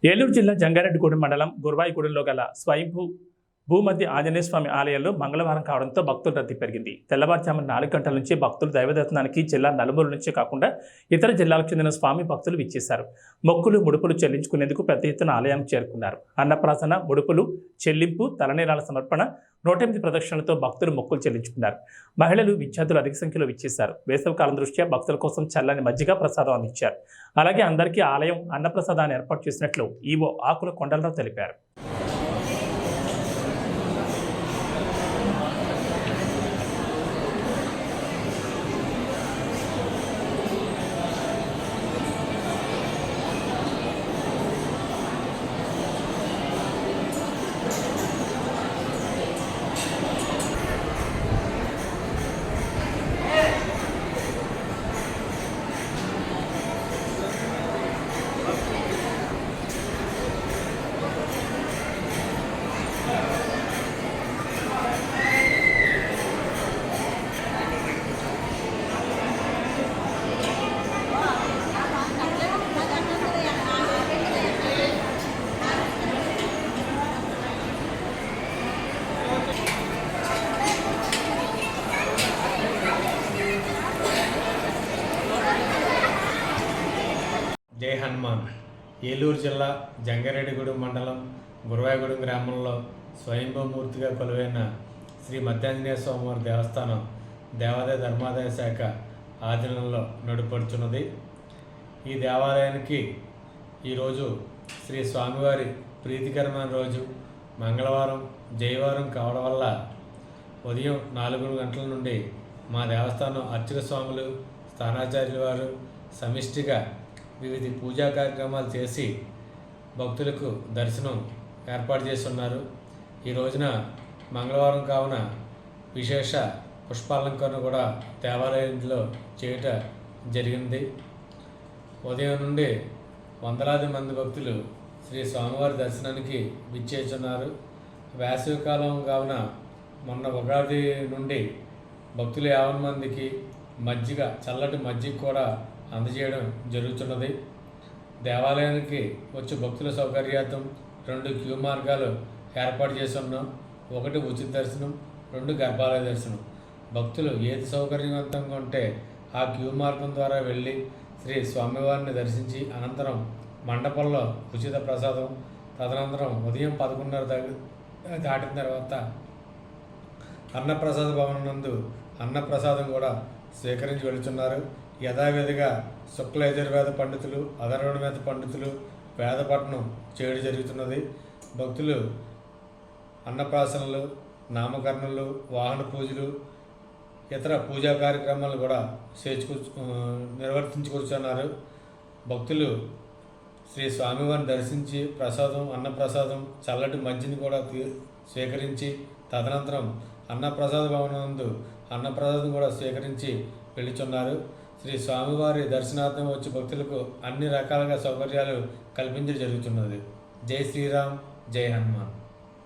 ఏలూరు జిల్లా జంగారెడ్డిగూడెం మండలం గుర్వాయిగూడెంలో గల స్వయంభూ భూమధ్య ఆంజనేయ స్వామి ఆలయంలో మంగళవారం కావడంతో భక్తుల రద్దీ పెరిగింది. తెల్లవారుజామున 4 గంటల నుంచి భక్తులు దైవదర్శనానికి జిల్లా నలుమూల నుంచే కాకుండా ఇతర జిల్లాలకు చెందిన స్వామి భక్తులు విచ్చేశారు. మొక్కులు ముడుపులు చెల్లించుకునేందుకు పెద్ద ఎత్తున ఆలయానికి చేరుకున్నారు. అన్నప్రాసన, ముడుపులు చెల్లింపు, తలనీలాల సమర్పణ, 108 ప్రదక్షిణలతో భక్తులు మొక్కులు చెల్లించుకున్నారు. మహిళలు, విద్యార్థులు అధిక సంఖ్యలో విచ్చేశారు. వేసవికాలం దృష్ట్యా భక్తుల కోసం చల్లని మజ్జిగ ప్రసాదం అందించారు. అలాగే అందరికీ ఆలయం అన్నప్రసాదాన్ని ఏర్పాటు చేసినట్లు ఈవో ఆకుల కొండలరావు తెలిపారు. జై హనుమాన్. ఏలూరు జిల్లా జంగారెడ్డిగూడెం మండలం గుర్వాయిగూడెం గ్రామంలో స్వయంభూమూర్తిగా కొలువైన శ్రీ మధ్యాంజనేయ స్వామివారి దేవస్థానం దేవాదాయ ధర్మాదాయ శాఖ ఆధీనంలో నడుపడుచున్నది. ఈ దేవాలయానికి ఈరోజు శ్రీ స్వామివారి ప్రీతికరమైన రోజు మంగళవారం జయవారం కావడం వల్ల ఉదయం 4 గంటల నుండి మా దేవస్థానం అర్చక స్వాములు, స్థానాచార్యుల వారు సమిష్టిగా వివిధ పూజా కార్యక్రమాలు చేసి భక్తులకు దర్శనం ఏర్పాటు చేస్తున్నారు. ఈ రోజున మంగళవారం కావున విశేష పుష్పాలంకరణ కూడా దేవాలయంలో చేయటం జరిగింది. ఉదయం నుండి వందలాది మంది భక్తులు శ్రీ స్వామివారి దర్శనానికి విచ్చేస్తున్నారు. వేసవికాలం కావున మొన్న ఉగాది నుండి భక్తులు 50 మందికి మజ్జిగ, చల్లటి మజ్జిగ కూడా అందజేయడం జరుగుతున్నది. దేవాలయానికి వచ్చే భక్తుల సౌకర్యార్థం 2 క్యూ మార్గాలు ఏర్పాటు చేసి ఉన్నాం. 1 ఉచిత దర్శనం, 2 గర్భాలయ దర్శనం. భక్తులు ఏది సౌకర్యవంతంగా ఉంటే ఆ క్యూ మార్గం ద్వారా వెళ్ళి శ్రీ స్వామివారిని దర్శించి అనంతరం మండపంలో ఉచిత ప్రసాదం, తదనంతరం ఉదయం 11:30 దాటిన తర్వాత అన్నప్రసాద భవనం నందు అన్నప్రసాదం కూడా స్వీకరించి వెళుతున్నారు. యథావిధిగా శుక్ల యజుర్వేద పండితులు, అధర్వణ పండితులు వేదపఠనం చేయడం జరుగుతున్నది. భక్తులు అన్నప్రాసనలు, నామకరణలు, వాహన పూజలు, ఇతర పూజా కార్యక్రమాలు కూడా నిర్వర్తించుకొస్తున్నారు. భక్తులు శ్రీ స్వామివారిని దర్శించి ప్రసాదం, అన్నప్రసాదం, చల్లటి మజ్జిని కూడా స్వీకరించి తదనంతరం అన్నప్రసాద భవనందు అన్నప్రసాదం కూడా స్వీకరించి వెళుతున్నారు. శ్రీ స్వామివారి దర్శనార్థం వచ్చే భక్తులకు అన్ని రకాలుగా సౌకర్యాలు కల్పించడం జరుగుతున్నది. జై శ్రీరామ్, జై హనుమాన్.